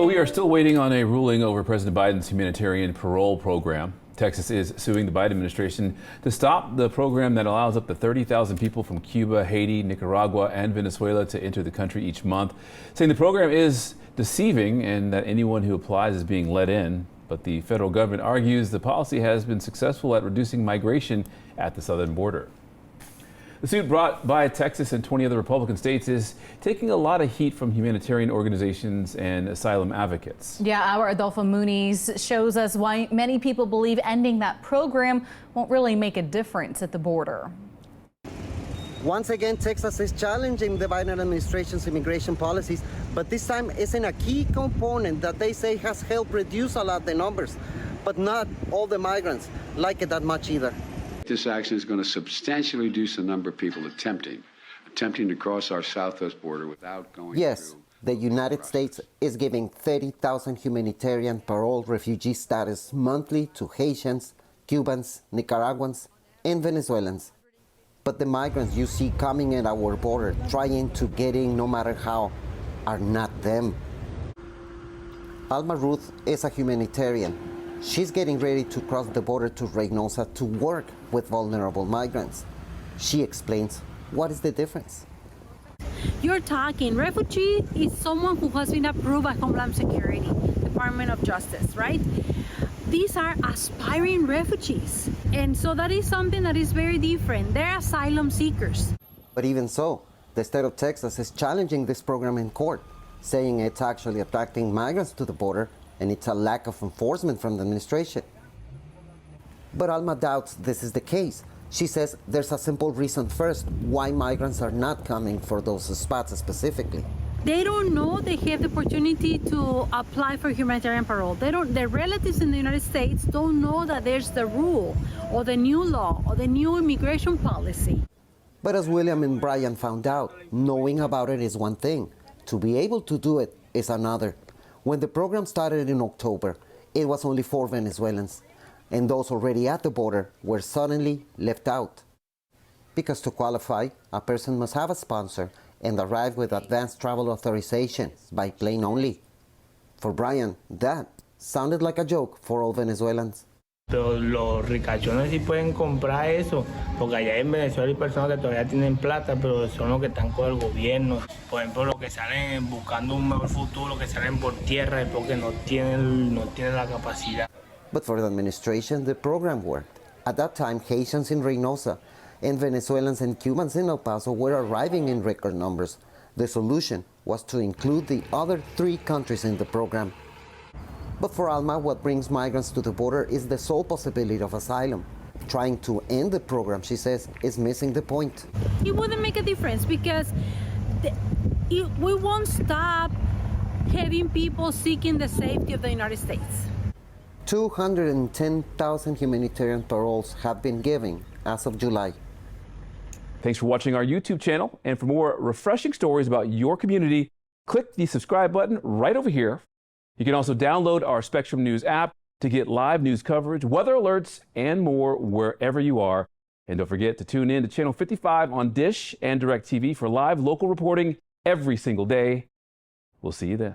Well, we are still waiting on a ruling over President Biden's humanitarian parole program. Texas is suing the Biden administration to stop the program that allows up to 30,000 people from Cuba, Haiti, Nicaragua, and Venezuela to enter the country each month, saying the program is deceiving and that anyone who applies is being let in. But the federal government argues the policy has been successful at reducing migration at the southern border. The suit brought by Texas and 20 other Republican states is taking a lot of heat from humanitarian organizations and asylum advocates. Yeah, our Adolfo Muniz shows us why many people believe ending that program won't really make a difference at the border. Once again, Texas is challenging the Biden administration's immigration policies, but this time it's in a key component that they say has helped reduce a lot the numbers, but not all the migrants like it that much either. This action is going to substantially reduce the number of people attempting to cross our southwest border without going Yes, the United States is giving 30,000 humanitarian parole refugee status monthly to Haitians, Cubans, Nicaraguans, and Venezuelans. But the migrants you see coming at our border, trying to get in no matter how, are not them. Alma Ruth is a humanitarian. She's getting ready to cross the border to Reynosa to work with vulnerable migrants. She explains what is the difference. You're talking, refugee is someone who has been approved by Homeland Security, Department of Justice, right? These are aspiring refugees. And so that is something that is very different. They're asylum seekers. But even so, the state of Texas is challenging this program in court, saying it's actually attracting migrants to the border and it's a lack of enforcement from the administration. But Alma doubts this is the case. She says there's a simple reason first why migrants are not coming for those spots specifically. They don't know they have the opportunity to apply for humanitarian parole. Their relatives in the United States don't know that there's the rule or the new law or the new immigration policy. But as William and Brian found out, knowing about it is one thing. To be able to do it is another. When the program started in October, it was only 4 Venezuelans, and those already at the border were suddenly left out. Because to qualify, a person must have a sponsor and arrive with advanced travel authorization by plane only. For Brian, that sounded like a joke for all Venezuelans. Pero los ricachones sí pueden comprar eso, porque allá en Venezuela hay personas que todavía tienen plata, pero son los que están con el gobierno. Por ejemplo, los que salen buscando un mejor futuro, que salen por tierra, es porque no tienen la capacidad. But for the administration, the program worked. At that time, Haitians in Reynosa and Venezuelans and Cubans in El Paso were arriving in record numbers. The solution was to include the other 3 countries in the program. But for Alma, what brings migrants to the border is the sole possibility of asylum. Trying to end the program, she says, is missing the point. It wouldn't make a difference because we won't stop having people seeking the safety of the United States. 210,000 humanitarian paroles have been given as of July. Thanks for watching our YouTube channel. And for more refreshing stories about your community, click the subscribe button right over here. You can also download our Spectrum News app to get live news coverage, weather alerts, and more wherever you are. And don't forget to tune in to Channel 55 on Dish and DirecTV for live local reporting every single day. We'll see you then.